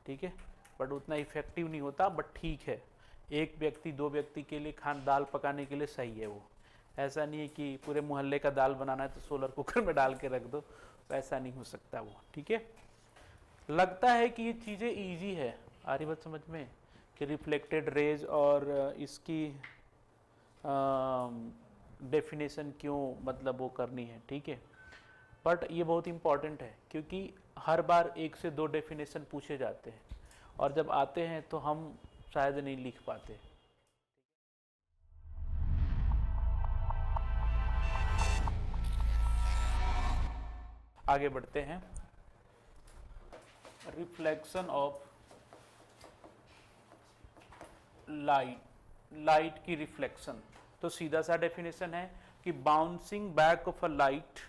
ठीक है, बट उतना इफेक्टिव नहीं होता, बट ठीक है, एक व्यक्ति दो व्यक्ति के लिए दाल पकाने के लिए सही है वो। ऐसा नहीं है कि पूरे मोहल्ले का दाल बनाना है तो सोलर कुकर में डाल के रख दो, तो ऐसा नहीं हो सकता वो। ठीक है, लगता है कि ये चीज़ें ईजी है, आ रही बात समझ में, कि रिफ्लेक्टेड रेज और इसकी डेफिनेशन क्यों मतलब वो करनी है। ठीक है, बट ये बहुत इंपॉर्टेंट है क्योंकि हर बार एक से दो डेफिनेशन पूछे जाते हैं, और जब आते हैं तो हम शायद नहीं लिख पाते। आगे बढ़ते हैं, रिफ्लेक्शन ऑफ लाइट की रिफ्लेक्शन। तो सीधा सा डेफिनेशन है कि bouncing back of a light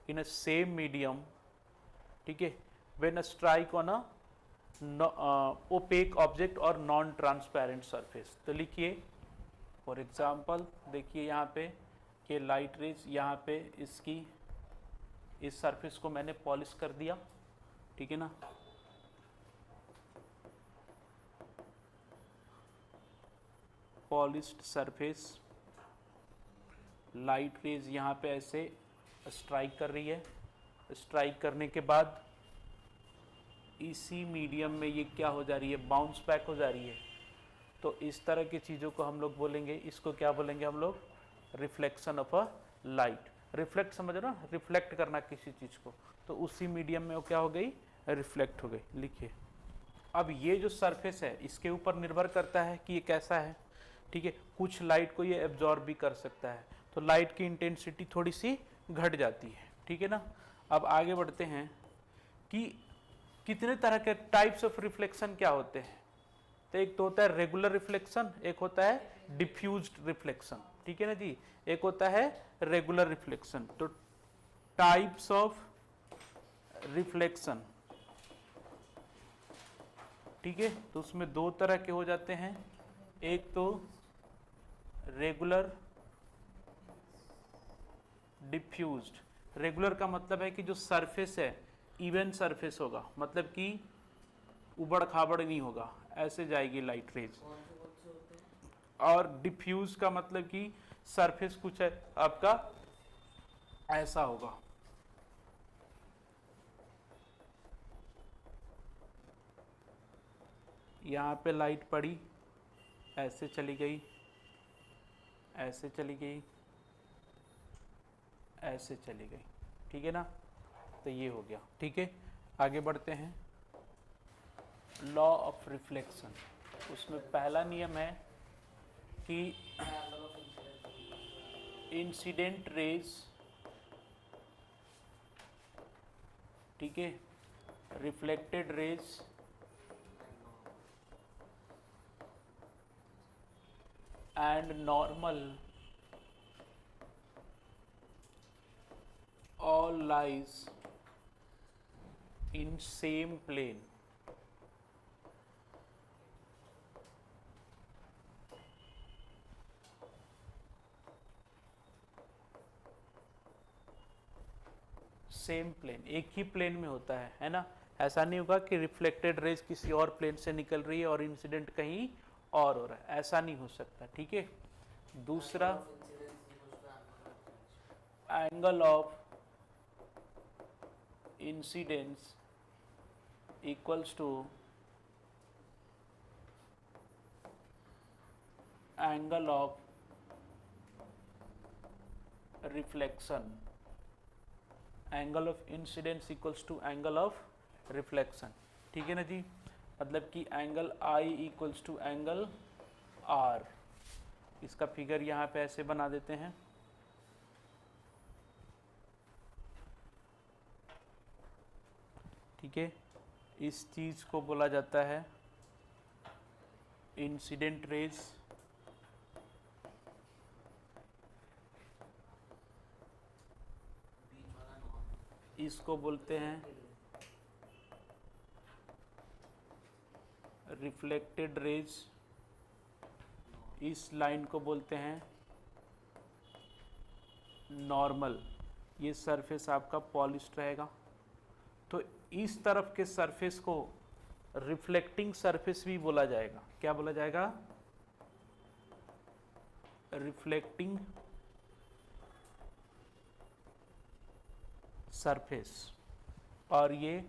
in a same medium, ठीक है, when a strike on a opaque object और नॉन ट्रांसपेरेंट सरफेस। तो लिखिए फॉर एग्जांपल, देखिए यहाँ पे कि लाइट रेज यहाँ पे इसकी इस सरफेस को मैंने पॉलिश कर दिया, ठीक है ना, पॉलिश्ड सरफेस, लाइट रेज यहाँ पे ऐसे स्ट्राइक कर रही है, स्ट्राइक करने के बाद इसी मीडियम में ये क्या हो जा रही है, बाउंस बैक हो जा रही है। तो इस तरह की चीज़ों को हम लोग बोलेंगे, इसको क्या बोलेंगे हम लोग, reflection of a light. Reflect समझ रहे हो, रिफ्लेक्ट करना किसी चीज़ को, तो उसी मीडियम में वो क्या हो गई, रिफ्लेक्ट हो गई। लिखिए, अब ये जो सरफेस है इसके ऊपर निर्भर करता है कि ये कैसा है। ठीक है, कुछ लाइट को ये एब्जॉर्ब भी कर सकता है, तो लाइट की इंटेंसिटी थोड़ी सी घट जाती है। ठीक है ना, अब आगे बढ़ते हैं कि कितने तरह के टाइप्स ऑफ रिफ्लेक्शन क्या होते हैं। तो एक तो होता है रेगुलर रिफ्लेक्शन, एक होता है डिफ्यूज्ड रिफ्लेक्शन। ठीक है ना जी, एक होता है रेगुलर रिफ्लेक्शन। तो टाइप्स ऑफ रिफ्लेक्शन, ठीक है, तो उसमें दो तरह के हो जाते हैं, एक तो रेगुलर, डिफ्यूज्ड। रेगुलर का मतलब है कि जो सरफेस है इवन सरफेस होगा, मतलब कि उबड़ खाबड़ नहीं होगा, ऐसे जाएगी लाइट रेज। और डिफ्यूज का मतलब कि सरफेस कुछ है आपका ऐसा होगा, यहाँ पे लाइट पड़ी, ऐसे चली गई, ऐसे चली गई, ऐसे चली गई। ठीक है ना, तो ये हो गया। ठीक है, आगे बढ़ते हैं, लॉ ऑफ रिफ्लेक्शन। उसमें पहला नियम है कि इंसिडेंट रेज, ठीक है, reflected rays and normal all lies in same plane। Same plane, एक ही प्लेन में होता है ना। ऐसा नहीं होगा कि रिफ्लेक्टेड रेज किसी और प्लेन से निकल रही है और इंसिडेंट कहीं और हो रहा है, ऐसा नहीं हो सकता। ठीक है, दूसरा angle of incidence equals to angle of reflection. Angle of incidence equals to angle of reflection. ठीक है ना जी, मतलब कि angle I equals to angle R. इसका फिगर यहाँ पे ऐसे बना देते हैं, ठीक है, इस चीज़ को बोला जाता है इंसिडेंट रेज, इसको बोलते हैं रिफ्लेक्टेड रेज, इस लाइन को बोलते हैं नॉर्मल। ये सरफेस आपका पॉलिश्ड रहेगा, तो इस तरफ के सरफेस को रिफ्लेक्टिंग सरफेस भी बोला जाएगा। क्या बोला जाएगा? रिफ्लेक्टिंग सरफेस, और ये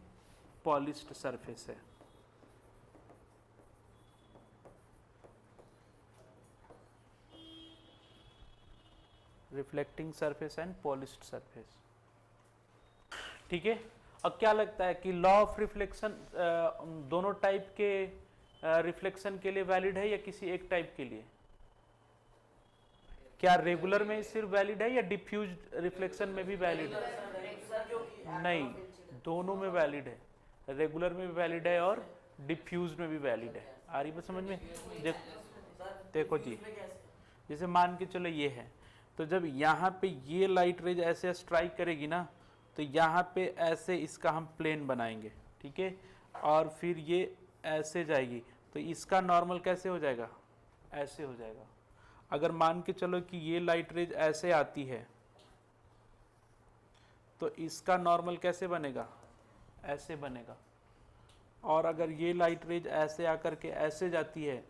पॉलिश्ड सरफेस है। Reflecting surface and polished surface. ठीक है। अब क्या लगता है कि लॉ ऑफ रिफ्लेक्शन दोनों टाइप के रिफ्लेक्शन के लिए वैलिड है या किसी एक टाइप के लिए? क्या रेगुलर में सिर्फ वैलिड है या डिफ्यूज रिफ्लेक्शन में भी वैलिड है? नहीं, दोनों में वैलिड है। रेगुलर में भी वैलिड है और डिफ्यूज में भी वैलिड है। आ रही बात समझ में? देखो जी, जैसे मान के चलो ये है, तो जब यहाँ पे ये लाइट रेज ऐसे स्ट्राइक करेगी ना, तो यहाँ पे ऐसे इसका हम प्लेन बनाएंगे, ठीक है, और फिर ये ऐसे जाएगी, तो इसका नॉर्मल कैसे हो जाएगा? ऐसे हो जाएगा। अगर मान के चलो कि ये लाइट रेज ऐसे आती है, तो इसका नॉर्मल कैसे बनेगा? ऐसे बनेगा। और अगर ये लाइट रेज ऐसे आकर के ऐसे जाती है,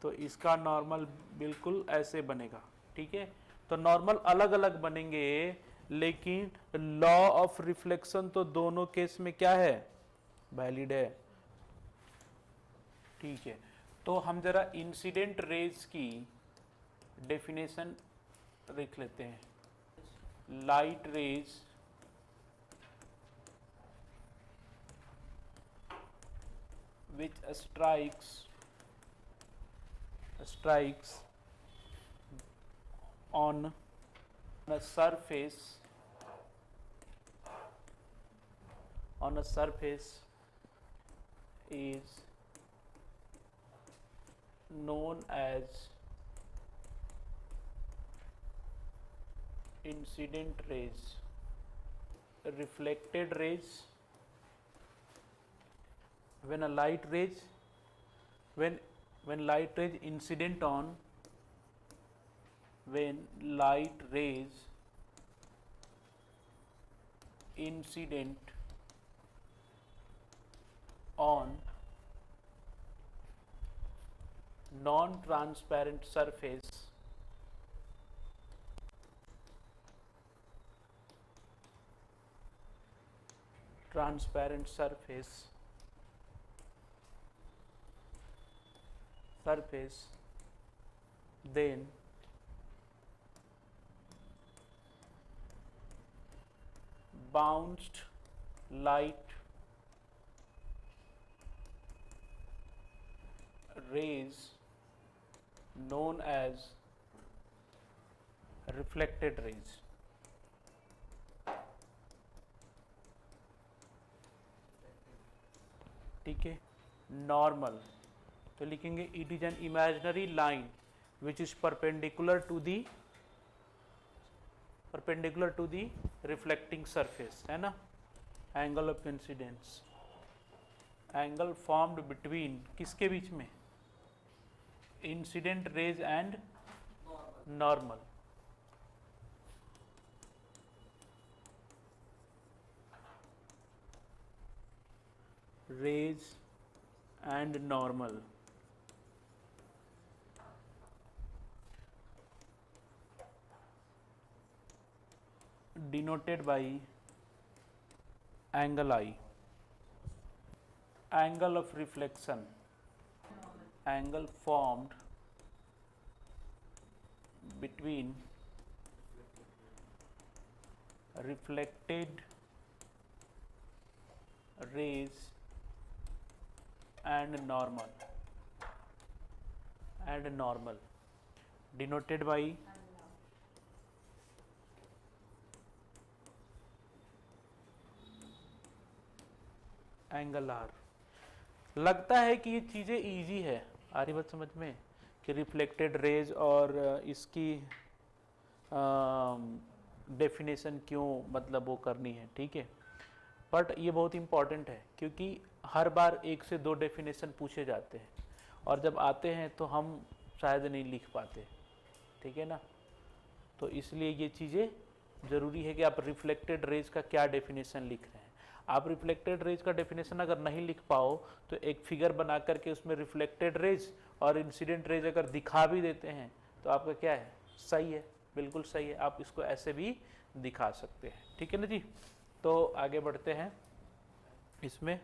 तो इसका नॉर्मल बिल्कुल ऐसे बनेगा। ठीक है, तो नॉर्मल अलग अलग बनेंगे, लेकिन लॉ ऑफ रिफ्लेक्शन तो दोनों केस में क्या है? वैलिड है। ठीक है, तो हम जरा इंसिडेंट रेज की डेफिनेशन लिख लेते हैं। Light rays which strikes on a surface is known as incident rays. Reflected rays, when light rays incident on non-transparent surface then bounced light rays known as reflected rays. ठीक है, normal तो लिखेंगे it is an imaginary line which is perpendicular to the reflecting surface, है ना। Angle of incidence, angle formed between किसके बीच में? Incident rays and normal. Rays and normal. denoted by angle I. Angle of reflection, angle formed between reflected rays and normal, denoted by angle R. लगता है कि ये चीज़ें easy है, आ रही बात समझ में, कि रिफ्लेक्टेड रेज और इसकी डेफिनेशन क्यों मतलब वो करनी है, ठीक है। बट ये बहुत इम्पॉर्टेंट है, क्योंकि हर बार एक से दो डेफिनेशन पूछे जाते हैं, और जब आते हैं तो हम शायद नहीं लिख पाते, ठीक है ना। तो इसलिए ये चीज़ें ज़रूरी है कि आप रिफ्लेक्टेड रेज का क्या डेफिनेशन लिख रहे हैं। आप रिफ्लेक्टेड रेज का डेफिनेशन अगर नहीं लिख पाओ तो एक फिगर बना करके उसमें रिफ्लेक्टेड रेज और इंसिडेंट रेज अगर दिखा भी देते हैं तो आपका क्या है, सही है, बिल्कुल सही है, आप इसको ऐसे भी दिखा सकते हैं। ठीक है ना जी। तो आगे बढ़ते हैं इसमें।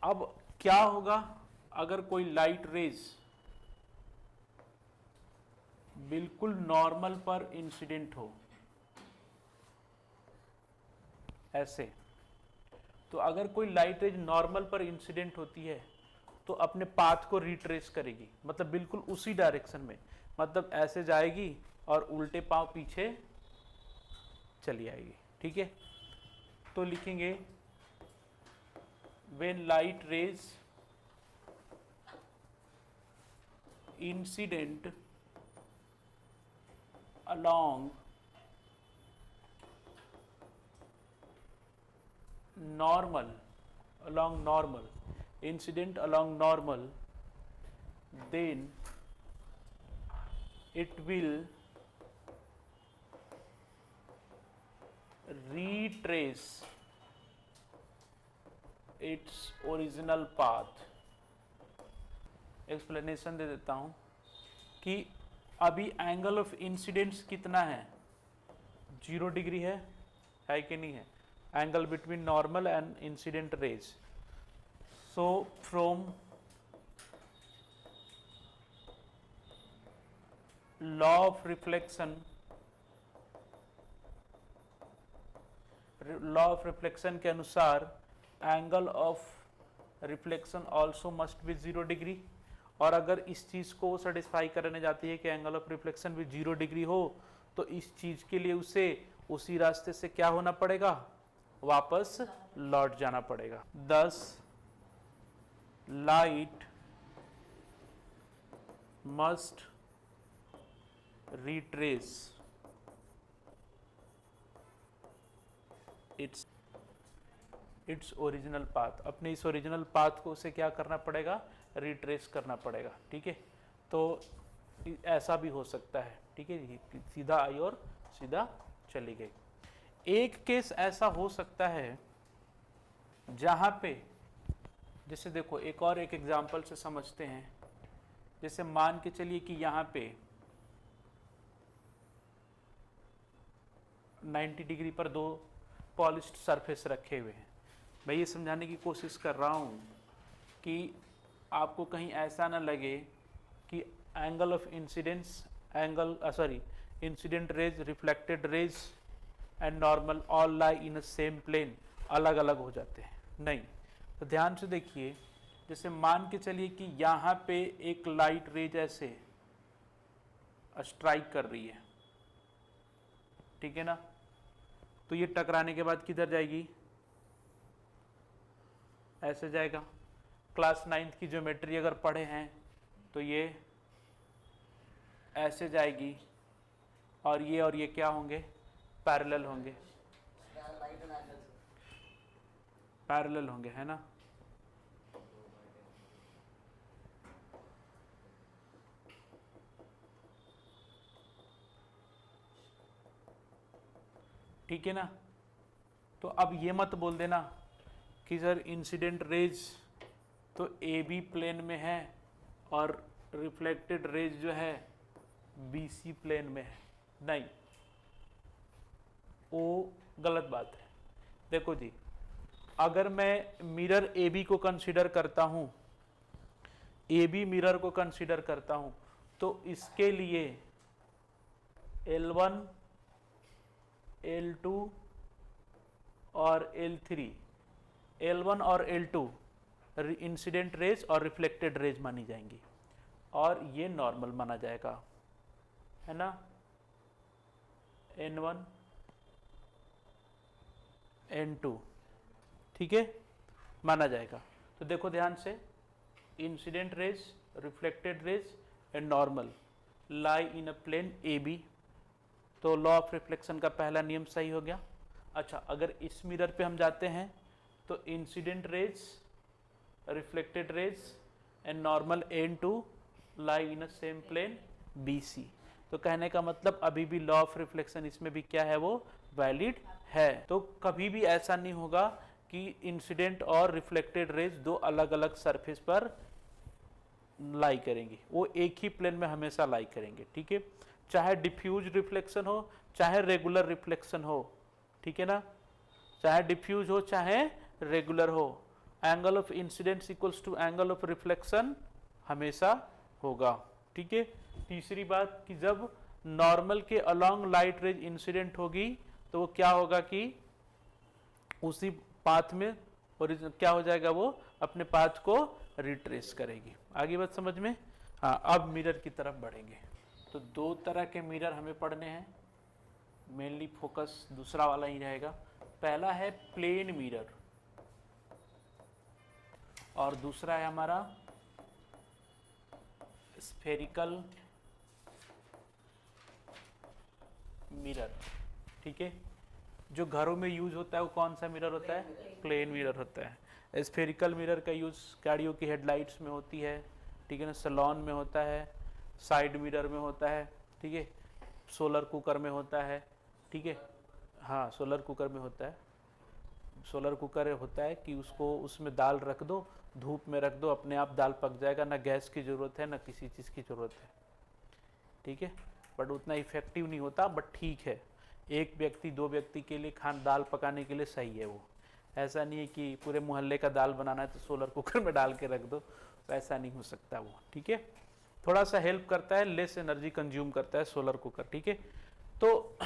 अब क्या होगा अगर कोई लाइट रेज बिल्कुल नॉर्मल पर इंसिडेंट हो, ऐसे। तो अगर कोई लाइट रेज नॉर्मल पर इंसिडेंट होती है तो अपने पाथ को रिट्रेस करेगी, मतलब बिल्कुल उसी डायरेक्शन में, मतलब ऐसे जाएगी और उल्टे पांव पीछे चली आएगी। ठीक है, तो लिखेंगे when light rays incident along normal incident along normal, then it will retrace its original path। Explanation दे देता हूं कि अभी एंगल ऑफ इंसिडेंस कितना है, 0 डिग्री है कि नहीं है, angle between normal and incident raise. So from law of reflection के अनुसार angle of reflection also must be 0 degree. और अगर इस चीज को सेटिस्फाई करने जाती है कि एंगल ऑफ रिफ्लेक्शन भी 0 डिग्री हो तो इस चीज के लिए उसे उसी रास्ते से क्या होना पड़ेगा, वापस लौट जाना पड़ेगा। thus light must retrace its original path, अपने इस ओरिजिनल पाथ को उसे क्या करना पड़ेगा, रिट्रेस करना पड़ेगा। ठीक है, तो ऐसा भी हो सकता है। ठीक है, सीधा आई और सीधा चली गई। एक केस ऐसा हो सकता है जहां पे, जैसे देखो एक और एक एग्जांपल से समझते हैं। जैसे मान के चलिए कि यहां पे 90 डिग्री पर दो पॉलिश्ड सरफेस रखे हुए हैं। मैं ये समझाने की कोशिश कर रहा हूं कि आपको कहीं ऐसा ना लगे कि angle of incidence incident rays, reflected rays and normal all lie in a same plane, अलग अलग हो जाते हैं, नहीं। तो ध्यान से देखिए, जैसे मान के चलिए कि यहाँ पे एक लाइट रेज ऐसे स्ट्राइक कर रही है, ठीक है ना, तो ये टकराने के बाद किधर जाएगी, ऐसे जाएगा। क्लास 9th की ज्योमेट्री अगर पढ़े हैं तो ये ऐसे जाएगी और ये क्या होंगे, पैरेलल होंगे, पैरेलल होंगे, है ना। ठीक है ना। तो अब ये मत बोल देना कि सर इंसिडेंट रेज तो ए बी प्लेन में है और रिफ्लेक्टेड रेज जो है बी सी प्लेन में है, नहीं, वो गलत बात है। देखो जी, अगर मैं मिरर ए बी को कंसीडर करता हूं, ए बी मिरर को कंसीडर करता हूं, तो इसके लिए L1 L2 और L3, L1 और L2 इंसिडेंट रेज और रिफ्लेक्टेड रेज मानी जाएंगी और ये नॉर्मल माना जाएगा, है ना। N1 N2, ठीक है, माना जाएगा। तो देखो ध्यान से, incident rays, reflected rays and normal lie in a plane A B, तो लॉ ऑफ रिफ्लेक्शन का पहला नियम सही हो गया। अच्छा, अगर इस मिरर पे हम जाते हैं तो incident rays, reflected rays and normal N2 lie in a same plane BC, तो कहने का मतलब अभी भी लॉ ऑफ रिफ्लेक्शन इसमें भी क्या है, वो वैलिड है। तो कभी भी ऐसा नहीं होगा कि इंसिडेंट और रिफ्लेक्टेड रेज दो अलग अलग सरफेस पर लाई करेंगी, वो एक ही प्लेन में हमेशा लाई करेंगे, ठीक है। चाहे डिफ्यूज रिफ्लेक्शन हो चाहे रेगुलर रिफ्लेक्शन हो, ठीक है ना, चाहे डिफ्यूज हो चाहे रेगुलर हो, angle of incidence equals to angle of reflection हमेशा होगा, ठीक है। तीसरी बात कि जब नॉर्मल के अलोंग लाइट रेज इंसिडेंट होगी तो वो क्या होगा कि उसी पाथ में क्या हो जाएगा, वो अपने पाथ को रिट्रेस करेगी। आगे बात समझ में। हाँ, अब मिरर की तरफ बढ़ेंगे। तो दो तरह के मिरर हमें पढ़ने हैं, मेनली फोकस दूसरा वाला ही रहेगा। पहला है प्लेन मिरर और दूसरा है हमारा स्फेरिकल मिरर, ठीक है। जो घरों में यूज होता है वो कौन सा मिरर होता है? प्लेन मिरर होता है। स्फेरिकल मिरर का यूज गाड़ियों की हेडलाइट्स में होती है, ठीक है ना, सैलून में होता है, साइड मिरर में होता है, ठीक है, सोलर कुकर में होता है, ठीक है। हाँ, सोलर कुकर में होता है। सोलर कुकर होता है कि उसको उसमें दाल रख दो, धूप में रख दो, अपने आप दाल पक जाएगा, ना गैस की ज़रूरत है ना किसी चीज़ की ज़रूरत है, ठीक है। बट उतना इफेक्टिव नहीं होता, बट ठीक है, एक व्यक्ति दो व्यक्ति के लिए दाल पकाने के लिए सही है वो। ऐसा नहीं है कि पूरे मोहल्ले का दाल बनाना है तो सोलर कुकर में डाल के रख दो, ऐसा नहीं हो सकता वो, ठीक है। थोड़ा सा हेल्प करता है, लेस एनर्जी कंज्यूम करता है सोलर कुकर, ठीक है। तो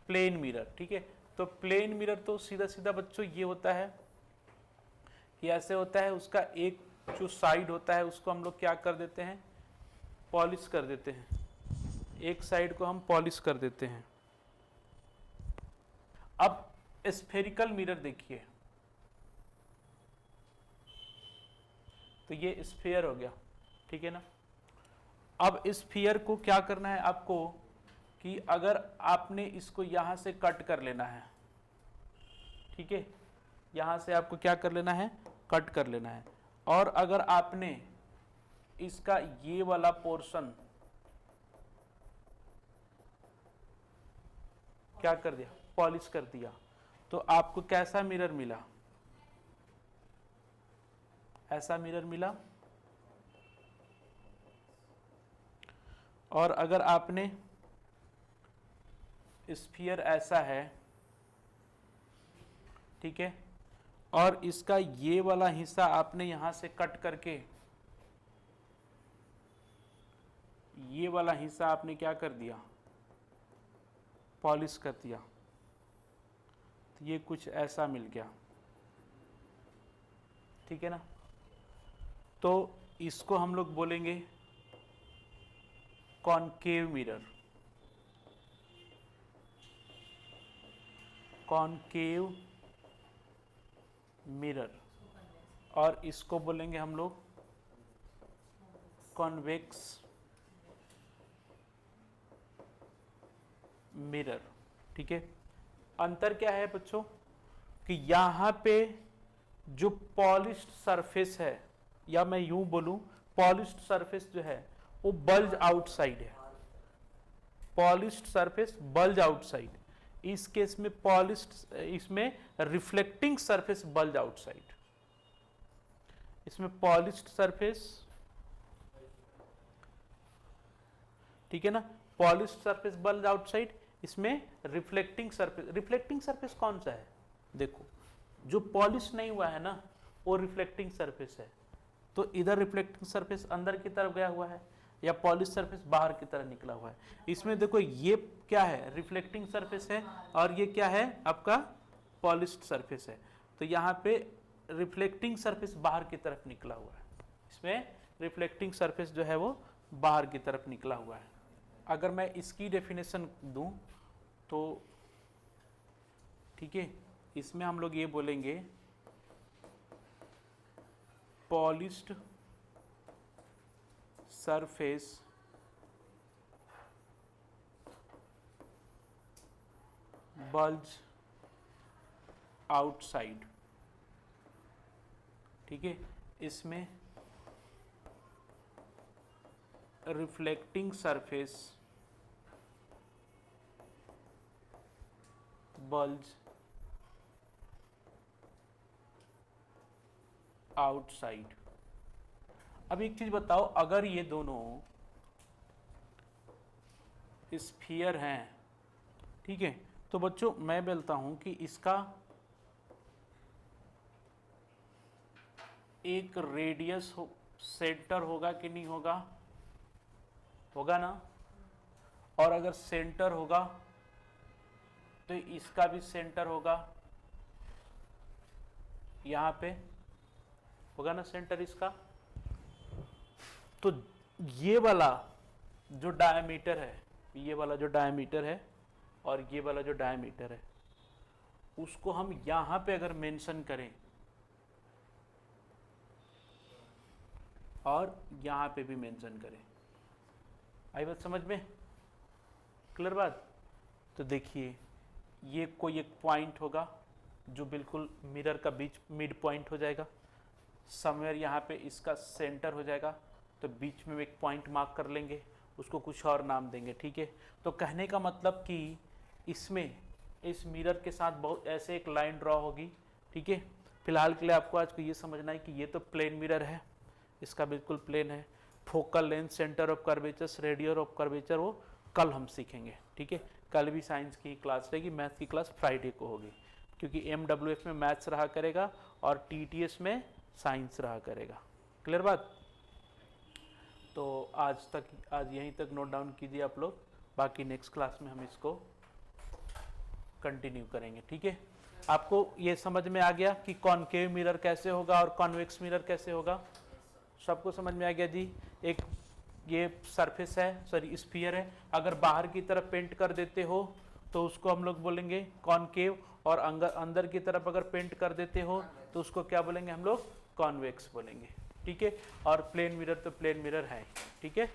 प्लेन मिरर, ठीक है। तो प्लेन मिरर तो सीधा सीधा बच्चों ये होता है कि ऐसे होता है, उसका एक जो साइड होता है उसको हम लोग क्या कर देते हैं, पॉलिश कर देते हैं, एक साइड को हम पॉलिश कर देते हैं। अब स्फेरिकल मिरर देखिए, तो ये स्फीयर हो गया, ठीक है ना। अब स्फीयर को क्या करना है आपको कि अगर आपने इसको यहां से कट कर लेना है, ठीक है, यहां से आपको क्या कर लेना है, कट कर लेना है। और अगर आपने इसका ये वाला पोर्शन क्या कर दिया, पॉलिश कर दिया, तो आपको कैसा मिरर मिला, ऐसा मिरर मिला। और अगर आपने स्फीयर ऐसा है, ठीक है, और इसका ये वाला हिस्सा आपने यहां से कट करके ये वाला हिस्सा आपने क्या कर दिया, पॉलिश कर दिया, तो ये कुछ ऐसा मिल गया, ठीक है ना। तो इसको हम लोग बोलेंगे कॉनकेव मिरर, कॉनकेव मिरर। और इसको बोलेंगे हम लोग कॉन्वेक्स मिरर, ठीक है। अंतर क्या है बच्चों कि यहां पे जो पॉलिश्ड सरफेस है, या मैं यूं बोलूं पॉलिश्ड सरफेस जो है वो बल्ज आउटसाइड है, पॉलिश्ड सरफेस बल्ज आउटसाइड। इस केस में पॉलिश्ड, इसमें रिफ्लेक्टिंग सरफेस बल्ज आउटसाइड, इसमें पॉलिश्ड सरफेस, ठीक है ना, पॉलिश्ड सरफेस बल्ज आउटसाइड, इसमें रिफ्लेक्टिंग सरफेस। रिफ्लेक्टिंग सरफेस कौन सा है, देखो जो पॉलिश नहीं हुआ है ना वो रिफ्लेक्टिंग सरफेस है, तो इधर रिफ्लेक्टिंग सरफेस अंदर की तरफ गया हुआ है या पॉलिश सरफेस बाहर की तरफ निकला हुआ है। इसमें देखो ये क्या है, रिफ्लेक्टिंग सरफेस है, और ये क्या है आपका, पॉलिश्ड सरफेस है। तो यहाँ पे रिफ्लेक्टिंग सरफेस बाहर की तरफ निकला हुआ है, इसमें रिफ्लेक्टिंग सरफेस जो है वो बाहर की तरफ निकला हुआ है। अगर मैं इसकी डेफिनेशन दूं तो ठीक है, इसमें हम लोग ये बोलेंगे पॉलिश्ड सरफेस बल्ज आउटसाइड, ठीक है। इसमें रिफ्लेक्टिंग सरफेस बल्ज आउटसाइड। अब एक चीज बताओ, अगर ये दोनों स्फीयर हैं, ठीक है, तो बच्चों मैं बोलता हूं कि इसका एक रेडियस सेंटर होगा कि नहीं होगा? होगा ना। और अगर सेंटर होगा तो इसका भी सेंटर होगा, यहां पे होगा ना सेंटर इसका। तो ये वाला जो डायमीटर है, ये वाला जो डायमीटर है और ये वाला जो डायमीटर है, उसको हम यहां पे अगर मेंशन करें और यहां पे भी मेंशन करें, आई बात समझ में? क्लियर बात? तो देखिए ये कोई एक पॉइंट होगा जो बिल्कुल मिरर का बीच मिड पॉइंट हो जाएगा, समवेयर यहाँ पे इसका सेंटर हो जाएगा, तो बीच में एक पॉइंट मार्क कर लेंगे, उसको कुछ और नाम देंगे, ठीक है। तो कहने का मतलब कि इसमें इस मिरर के साथ बहुत ऐसे एक लाइन ड्रॉ होगी, ठीक है। फिलहाल के लिए आपको आज को ये समझना है कि ये तो प्लेन मिरर है, इसका बिल्कुल प्लेन है। Focal length, centre of curvature, radius of curvature वो कल हम सीखेंगे, ठीक है। कल भी साइंस की क्लास रहेगी, मैथ्स की क्लास फ्राइडे को होगी, क्योंकि MWF में मैथ्स रहा करेगा और TTS में साइंस रहा करेगा। क्लियर बात? तो आज यहीं तक नोट डाउन कीजिए आप लोग, बाकी नेक्स्ट क्लास में हम इसको कंटिन्यू करेंगे, ठीक है। आपको ये समझ में आ गया कि कॉनकेव मिरर कैसे होगा और कॉन्वेक्स मिरर कैसे होगा? सबको समझ में आ गया जी। एक ये सरफेस है, सॉरी स्फीयर है, अगर बाहर की तरफ पेंट कर देते हो तो उसको हम लोग बोलेंगे कॉनकेव, और अंदर की तरफ अगर पेंट कर देते हो तो उसको क्या बोलेंगे हम लोग? कॉन्वेक्स बोलेंगे, ठीक है। और प्लेन मिरर तो प्लेन मिरर है, ठीक है।